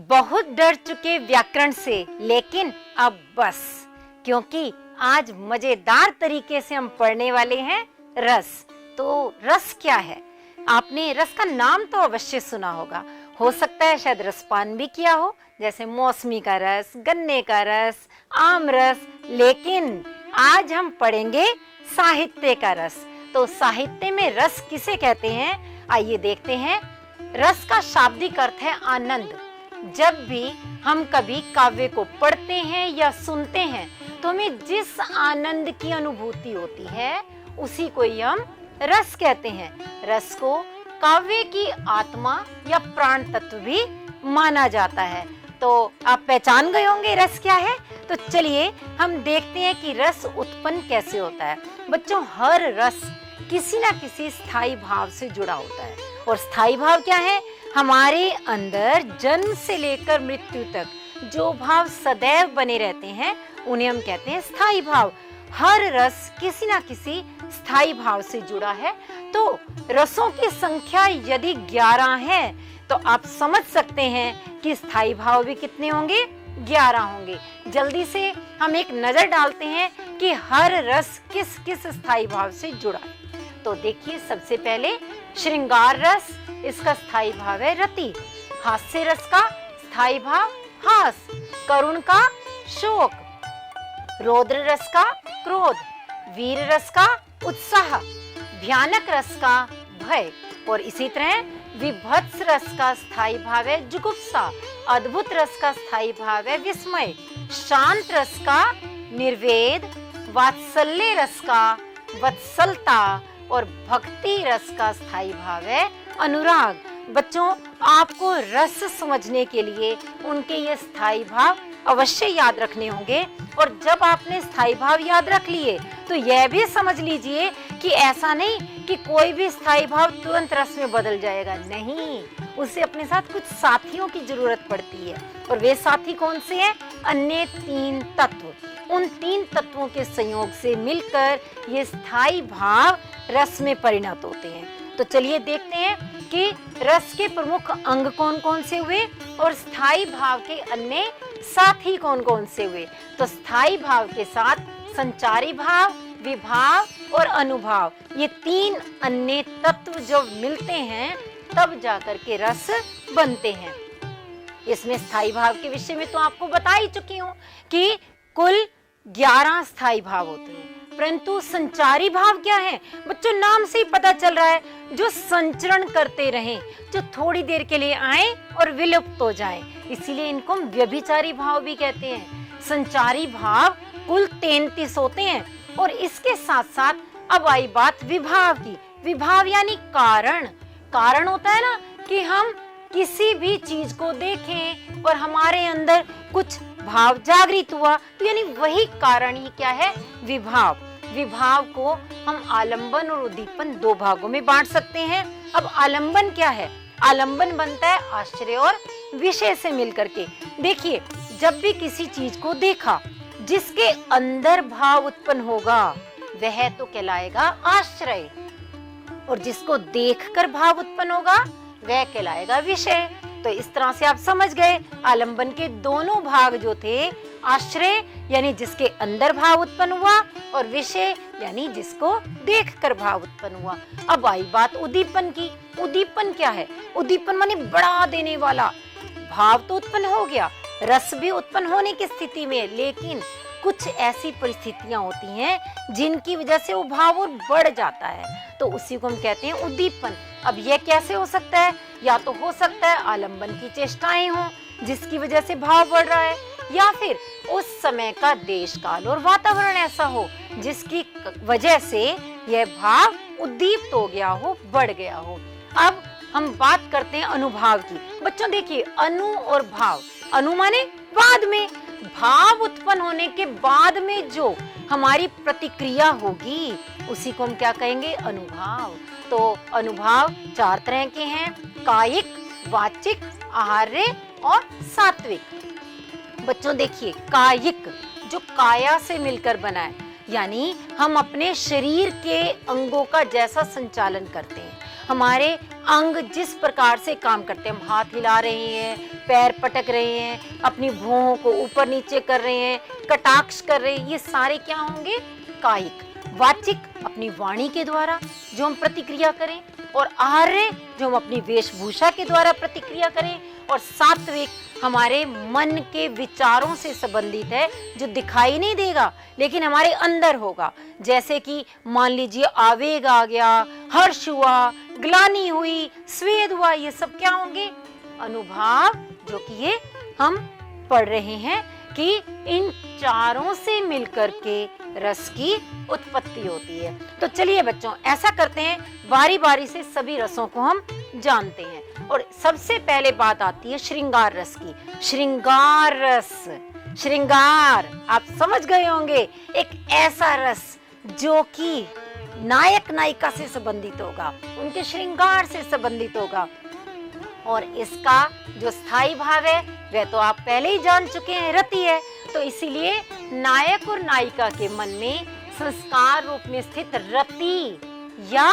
बहुत डर चुके व्याकरण से, लेकिन अब बस, क्योंकि आज मजेदार तरीके से हम पढ़ने वाले हैं रस। तो रस क्या है? आपने रस का नाम तो अवश्य सुना होगा, हो सकता है शायद रसपान भी किया हो, जैसे मौसमी का रस, गन्ने का रस, आम रस। लेकिन आज हम पढ़ेंगे साहित्य का रस। तो साहित्य में रस किसे कहते हैं, आइए देखते हैं। रस का शाब्दिक अर्थ है आनंद। जब भी हम कभी काव्य को पढ़ते हैं या सुनते हैं तो हमें जिस आनंद की अनुभूति होती है उसी को ही हम रस कहते हैं। रस को काव्य की आत्मा या प्राण तत्व भी माना जाता है। तो आप पहचान गए होंगे रस क्या है। तो चलिए हम देखते हैं कि रस उत्पन्न कैसे होता है। बच्चों, हर रस किसी ना किसी स्थायी भाव से जुड़ा होता है। और स्थायी भाव क्या है? हमारे अंदर जन्म से लेकर मृत्यु तक जो भाव सदैव बने रहते हैं उन्हें हम कहते हैं स्थायी भाव। हर रस किसी ना किसी स्थायी भाव से जुड़ा है। तो रसों की संख्या यदि 11 है तो आप समझ सकते हैं कि स्थायी भाव भी कितने होंगे? 11 होंगे। जल्दी से हम एक नजर डालते हैं कि हर रस किस किस स्थायी भाव से जुड़ा है। तो देखिए, सबसे पहले श्रृंगार रस, इसका स्थायी भाव है रति। हास्य रस का स्थायी भाव हास। करुण का शोक। रौद्र रस का क्रोध। वीर रस का उत्साह। भयानक रस का भय। और इसी तरह विभत्स रस का स्थायी भाव है जुगुप्सा। अद्भुत रस का स्थायी भाव है विस्मय। शांत रस का निर्वेद। वात्सल्य रस का वत्सलता। और भक्ति रस का स्थायी भाव है अनुराग। बच्चों, आपको रस समझने के लिए उनके ये स्थायी भाव अवश्य याद रखने होंगे। और जब आपने स्थायी भाव याद रख लिए तो यह भी समझ लीजिए कि ऐसा नहीं कि कोई भी स्थायी भाव तुरंत रस में बदल जाएगा। नहीं, उसे अपने साथ कुछ साथियों की जरूरत पड़ती है। और वे साथी कौन से हैं? अन्य 3 तत्व। उन 3 तत्वों के संयोग से मिलकर ये स्थायी भाव रस में परिणत होते हैं। तो चलिए देखते हैं कि रस के प्रमुख अंग कौन कौन से हुए और स्थायी भाव के अन्य साथी कौन कौन से हुए। तो स्थायी भाव के साथ संचारी भाव, विभाव और अनुभाव, ये 3 अन्य तत्व जब मिलते हैं तब जाकर के रस बनते हैं। इसमें स्थायी भाव के विषय में तो आपको बता ही चुकी हूँ कि कुल 11 स्थायी भाव होते हैं। परंतु संचारी भाव क्या है? बच्चों, नाम से ही पता चल रहा है, जो संचरण करते रहें, जो थोड़ी देर के लिए आए और विलुप्त हो जाएं। इसीलिए इनको हम व्यभिचारी भाव भी कहते हैं। संचारी भाव कुल 33 होते हैं। और इसके साथ साथ अब आई बात विभाव की। विभाव यानी कारण। कारण होता है ना कि हम किसी भी चीज को देखें और हमारे अंदर कुछ भाव जागृत हुआ, तो यानी वही कारण ही क्या है? विभाव। विभाव को हम आलंबन और उद्दीपन 2 भागों में बांट सकते हैं। अब आलंबन क्या है? आलंबन बनता है आश्रय और विषय से मिलकर के। देखिए, जब भी किसी चीज को देखा, जिसके अंदर भाव उत्पन्न होगा वह तो कहलाएगा आश्रय, और जिसको देखकर भाव उत्पन्न होगा वह कहलाएगा विषय। तो इस तरह से आप समझ गए, आलंबन के दोनों भाग जो थे, आश्रय यानी जिसके अंदर भाव उत्पन्न हुआ और विषय यानी जिसको देखकर भाव उत्पन्न हुआ। अब आई बात उद्दीपन की। उद्दीपन क्या है? उद्दीपन माने बढ़ा देने वाला। भाव तो उत्पन्न हो गया, रस भी उत्पन्न होने की स्थिति में, लेकिन कुछ ऐसी परिस्थितियां होती हैं जिनकी वजह से वो भाव और बढ़ जाता है, तो उसी को हम कहते हैं उद्दीपन। अब यह कैसे हो सकता है? या तो हो सकता है आलंबन की चेष्टाएं हों जिसकी वजह से भाव बढ़ रहा है, या फिर उस समय का देश काल और वातावरण ऐसा हो जिसकी वजह से यह भाव उद्दीप्त हो गया हो, बढ़ गया हो। अब हम बात करते हैं अनुभाव की। बच्चों देखिए, अनु और भाव। अनु माने बाद में, भाव उत्पन्न होने के बाद में जो हमारी प्रतिक्रिया होगी उसी को हम क्या कहेंगे? अनुभाव। तो अनुभाव 4 तरह के हैं: कायिक, वाचिक, आहार्य और सात्विक। बच्चों देखिए, कायिक जो काया से मिलकर बना है, यानी हम अपने शरीर के अंगों का जैसा संचालन करते हैं, हमारे अंग जिस प्रकार से काम करते हैं, हम हाथ हिला रहे हैं, पैर पटक रहे हैं, अपनी भौहों को ऊपर नीचे कर रहे हैं, कटाक्ष कर रहे हैं, ये सारे क्या होंगे? कायिक। वाचिक अपनी वाणी के द्वारा जो हम प्रतिक्रिया करें, और आर्य जो हम अपनी वेशभूषा के द्वारा प्रतिक्रिया करें, और सात्विक हमारे मन के विचारों से संबंधित है, जो दिखाई नहीं देगा लेकिन हमारे अंदर होगा। जैसे कि मान लीजिए आवेग आ गया, हर्ष हुआ, ग्लानि हुई, स्वेद हुआ, ये सब क्या होंगे? अनुभाव, जो कि ये हम पढ़ रहे हैं कि इन चारों से मिलकर के रस की उत्पत्ति होती है। तो चलिए बच्चों, ऐसा करते हैं, बारी बारी से सभी रसों को हम जानते हैं। और सबसे पहले बात आती है श्रृंगार रस की। श्रृंगार रस, श्रृंगार आप समझ गए होंगे, एक ऐसा रस जो कि नायक नायिका से संबंधित होगा, उनके श्रृंगार से संबंधित होगा। और इसका जो स्थायी भाव है वह तो आप पहले ही जान चुके हैं, रति है। तो इसीलिए नायक और नायिका के मन में संस्कार रूप में स्थित रति या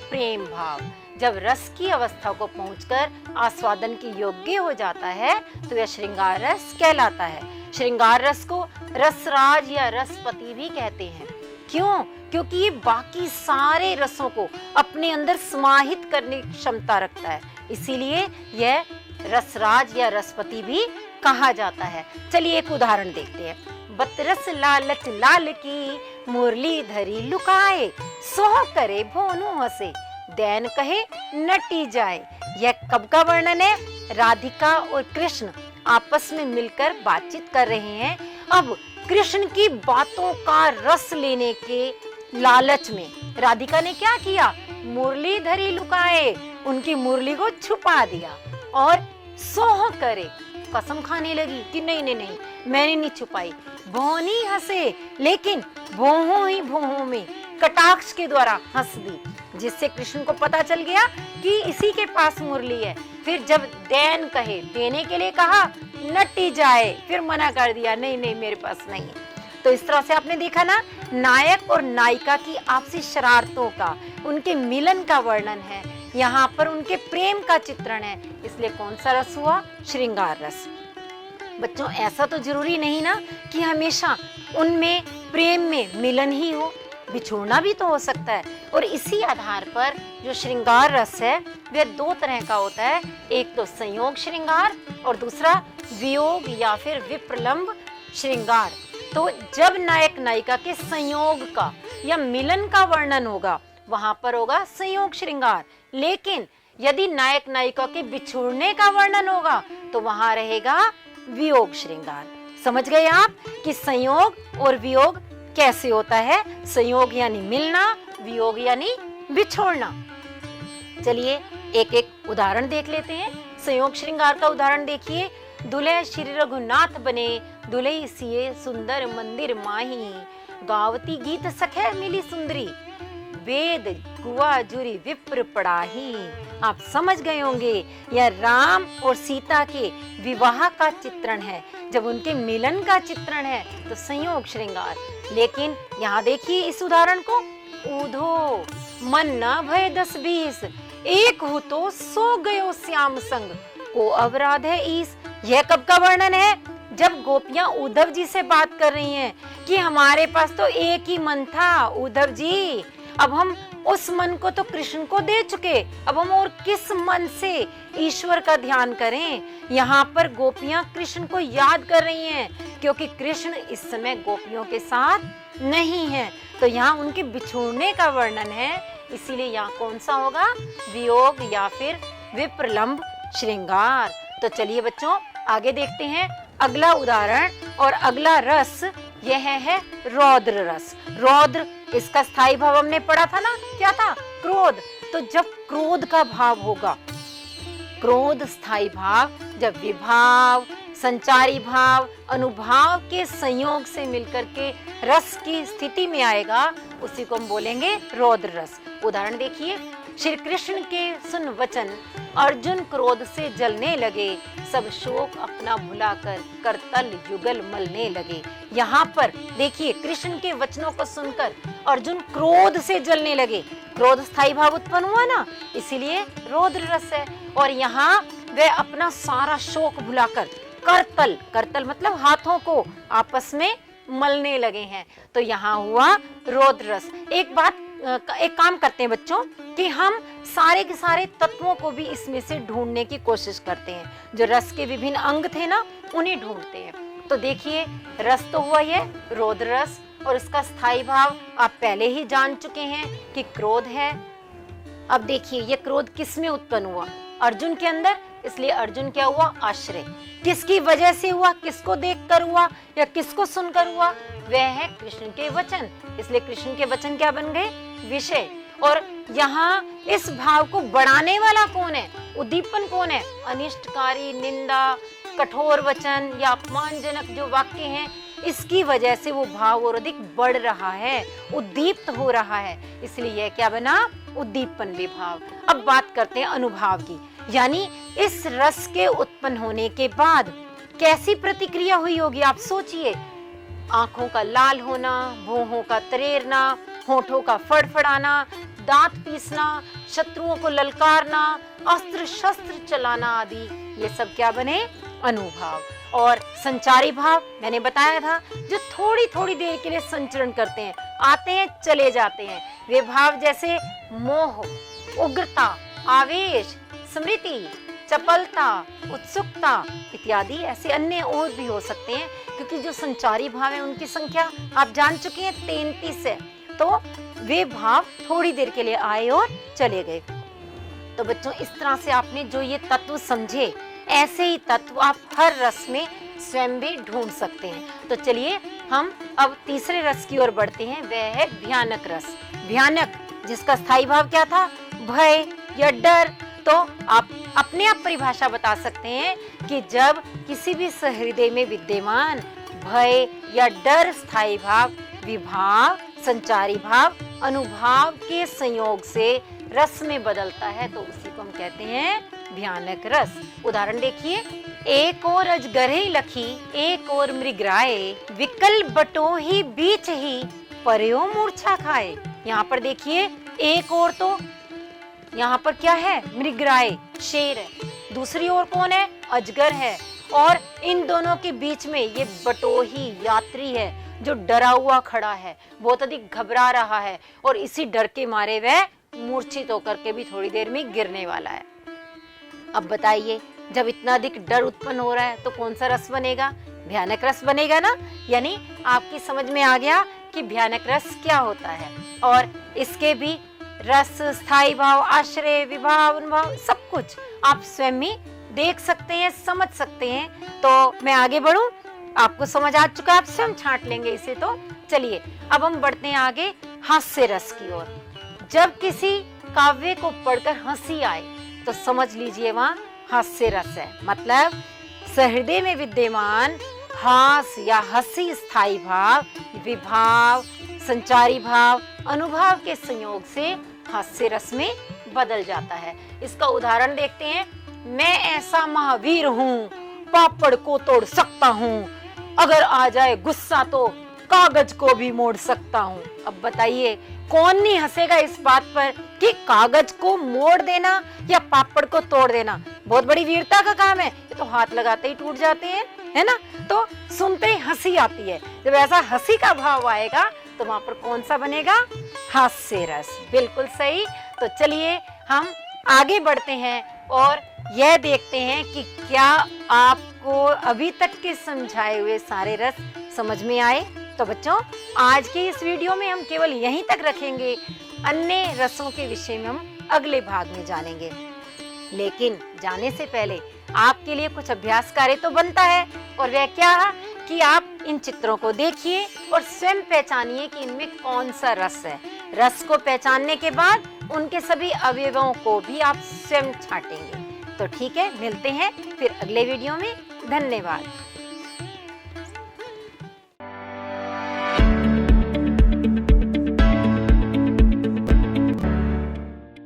प्रेम भाव जब रस की अवस्था को पहुंचकर आस्वादन के योग्य हो जाता है तो यह श्रृंगार रस कहलाता है। श्रृंगार रस को रसराज या रसपति भी कहते हैं। क्यों? क्योंकि ये बाकी सारे रसों को अपने अंदर समाहित करने की क्षमता रखता है, इसीलिए यह रसराज या रसपति भी कहा जाता है। चलिए एक उदाहरण देखते हैं। बतरस लालच लाल की, मुरली धरी लुकाए, सोह करे भोनू हंसे, दैन कहे नटी जाए। यह कब का वर्णन है? राधिका और कृष्ण आपस में मिलकर बातचीत कर रहे हैं। अब कृष्ण की बातों का रस लेने के लालच में राधिका ने क्या किया? मुरली धरी लुकाए, उनकी मुरली को छुपा दिया और सोह करे, कसम खाने लगी कि नहीं नहीं नहीं मैंने नहीं छुपाई। भोनी हंसे, लेकिन भोहों ही भोहों में कटाक्ष के द्वारा हंस दी, जिससे कृष्ण को पता चल गया कि इसी के पास मुरली है। फिर जब दैन कहे, देने के लिए कहा, नटी जाए, फिर मना कर दिया, नहीं नहीं मेरे पास नहीं है। तो इस तरह से आपने देखा ना, नायक और नायिका की आपसी शरारतों का, उनके मिलन का वर्णन है, यहाँ पर उनके प्रेम का चित्रण है। इसलिए कौन सा रस हुआ? श्रृंगार रस। बच्चों, ऐसा तो जरूरी नहीं ना कि हमेशा उनमें प्रेम में मिलन ही हो, बिछोड़ना भी तो हो सकता है। और इसी आधार पर जो श्रृंगार रस है वह दो तरह का होता है, एक तो संयोग श्रृंगार और दूसरा वियोग या फिर विप्रलंब श्रृंगार। तो जब नायक नायिका के संयोग का या मिलन का वर्णन होगा वहां पर होगा संयोग श्रृंगार, लेकिन यदि नायक नायिका के बिछुड़ने का वर्णन होगा तो वहां रहेगा वियोग श्रृंगार। समझ गए आप कि संयोग और वियोग कैसे होता है? संयोग यानी मिलना, वियोग यानी बिछोड़ना। चलिए एक एक उदाहरण देख लेते हैं। संयोग श्रृंगार का उदाहरण देखिए। दुल्हे श्री रघुनाथ बने, दुल्हे सिए सुंदर मंदिर माही, गावती गीत सखे मिली सुंदरी, वेद गुआ जुरी विप्र पढ़ाही। आप समझ गए होंगे यह राम और सीता के विवाह का चित्रण है, जब उनके मिलन का चित्रण है तो संयोग श्रृंगार। लेकिन यहाँ देखिए इस उदाहरण को, ऊधो मन न भय 10-20, एक हो तो सो गयो श्याम संग, को अपराध है ईस। यह कब का वर्णन है? जब गोपियां उद्धव जी से बात कर रही हैं कि हमारे पास तो एक ही मन था उद्धव जी, अब हम उस मन को तो कृष्ण को दे चुके, अब हम और किस मन से ईश्वर का ध्यान करें। यहाँ पर गोपियां कृष्ण को याद कर रही हैं क्योंकि कृष्ण इस समय गोपियों के साथ नहीं है, तो यहाँ उनके बिछोड़ने का वर्णन है। इसीलिए यहाँ कौन सा होगा? वियोग या फिर विप्रलंब श्रृंगार। तो चलिए बच्चों आगे देखते हैं अगला उदाहरण और अगला रस, यह है रौद्र रस। रौद्र, इसका स्थायी भाव हमने पढ़ा था ना, क्या था? क्रोध। तो जब क्रोध का भाव होगा, क्रोध स्थायी भाव जब विभाव, संचारी भाव, अनुभाव के संयोग से मिलकर के रस की स्थिति में आएगा, उसी को हम बोलेंगे रौद्र रस। उदाहरण देखिए। श्री कृष्ण के सुन वचन, अर्जुन क्रोध से जलने लगे, सब शोक अपना भुलाकर करतल युगल मलने लगे। यहाँ पर देखिए, कृष्ण के वचनों को सुनकर अर्जुन क्रोध से जलने लगे। क्रोध स्थायी भाव उत्पन्न हुआ ना, इसीलिए रौद्र रस है। और यहाँ वे अपना सारा शोक भुलाकर करतल, करतल मतलब हाथों को आपस में मलने लगे हैं। तो यहाँ हुआ रौद्र रस। एक काम करते हैं बच्चों कि हम सारे के सारे तत्वों को भी इसमें से ढूंढने की कोशिश करते हैं। जो रस के विभिन्न अंग थे ना, उन्हें ढूंढते हैं। तो देखिए, रस तो हुआ ये रौद्र रस, और इसका स्थायी भाव आप पहले ही जान चुके हैं कि क्रोध है। अब देखिए, ये क्रोध किस में उत्पन्न हुआ? अर्जुन के अंदर। इसलिए अर्जुन क्या हुआ? आश्रय। किसकी वजह से हुआ? किसको देखकर हुआ या किसको सुनकर हुआ? वह है कृष्ण के वचन। इसलिए कृष्ण के वचन क्या बन गए? विषय। और यहाँ इस भाव को बढ़ाने वाला कौन है? उद्दीपन कौन है? अनिष्टकारी, निंदा, कठोर वचन या अपमानजनक जो वाक्य हैं, इसकी वजह से वो भाव और अधिक बढ़ रहा है, उद्दीप्त हो रहा है। इसलिए यह क्या बना? उद्दीपन विभाव। अब बात करते हैं अनुभाव की, यानी इस रस के उत्पन्न होने के बाद कैसी प्रतिक्रिया हुई होगी? आप सोचिए। आंखों का लाल होना, भौहों का तरेरना, होठों का फड़फड़ाना, दांत पीसना, शत्रुओं को ललकारना, अस्त्र शस्त्र चलाना आदि, ये सब क्या बने? अनुभाव। और संचारी भाव मैंने बताया था, जो थोड़ी थोड़ी देर के लिए संचरण करते हैं, आते हैं चले जाते हैं। वे भाव जैसे मोह, उग्रता, आवेश, स्मृति, चपलता, उत्सुकता इत्यादि ऐसे अन्य और भी हो सकते हैं, क्योंकि जो संचारी भाव है उनकी संख्या आप जान चुके हैं 33 है। तो वे भाव थोड़ी देर के लिए आए और चले गए। तो बच्चों, इस तरह से आपने जो ये तत्व समझे, ऐसे ही तत्व आप हर रस में स्वयं भी ढूंढ सकते हैं। तो चलिए हम अब तीसरे रस की ओर बढ़ते हैं, वह है भयानक रस। भयानक, जिसका स्थायी भाव क्या था? भय या डर। तो आप अपने आप परिभाषा बता सकते हैं कि जब किसी भी सहृदय में विद्यमान भय या डर स्थायी भाव, विभाव, संचारी भाव, अनुभाव के संयोग से रस में बदलता है, तो उसी को हम कहते हैं भयानक रस। उदाहरण देखिए, एक और अजगरे लखी, एक और मृगराए, विकल बटो ही बीच ही, पर्यो मूर्छा खाए। यहाँ पर देखिए, एक और तो यहाँ पर क्या है? मृगराए, शेर है। दूसरी ओर कौन है? अजगर है। और इन दोनों के बीच में ये बटोही यात्री है, जो डरा हुआ खड़ा है, बहुत अधिक घबरा रहा है, और इसी डर के मारे वह मूर्छित होकर के भी थोड़ी देर में गिरने वाला है। अब बताइए, जब इतना अधिक डर उत्पन्न हो रहा है तो कौन सा रस बनेगा? भयानक रस बनेगा ना। यानी आपकी समझ में आ गया कि भयानक रस क्या होता है। और इसके भी रस, स्थायी भाव, आश्रय, विभाव, अनुभाव, सब कुछ आप स्वयं ही देख सकते हैं, समझ सकते हैं। तो मैं आगे बढ़ूं? आपको समझ आ चुका, आप स्वयं छांट लेंगे इसे। तो चलिए अब हम बढ़ते हैं आगे हास्य रस की ओर। जब किसी काव्य को पढ़कर हंसी आए तो समझ लीजिए वहाँ हास्य रस है। मतलब सहृदय में विद्यमान हास या हंसी स्थायी भाव, विभाव, संचारी भाव, अनुभाव के संयोग से हास्य रस में बदल जाता है। इसका उदाहरण देखते हैं। मैं ऐसा महावीर हूँ, पापड़ को तोड़ सकता हूँ, अगर आ जाए गुस्सा तो कागज को भी मोड़ सकता हूँ। अब बताइए, कौन नहीं हंसेगा इस बात पर कि कागज को मोड़ देना या पापड़ को तोड़ देना बहुत बड़ी वीरता का काम है। ये तो हाथ लगाते ही टूट जाते हैं, है ना। तो सुनते ही हंसी आती है। जब ऐसा हंसी का भाव आएगा तो वहां पर कौन सा बनेगा? हास्य रस। बिल्कुल सही। तो चलिए हम आगे बढ़ते हैं और यह देखते हैं कि क्या आपको अभी तक के समझाए हुए सारे रस समझ में आए। तो बच्चों, आज के इस वीडियो में हम केवल यहीं तक रखेंगे। अन्य रसों के विषय में हम अगले भाग में जानेंगे। लेकिन जाने से पहले आपके लिए कुछ अभ्यास कार्य तो बनता है, और वह क्या कि आप इन चित्रों को देखिए और स्वयं पहचानिए कि इनमें कौन सा रस है। रस को पहचानने के बाद उनके सभी अवयवों को भी आप स्वयं छांटेंगे। तो ठीक है, मिलते हैं फिर अगले वीडियो में। धन्यवाद।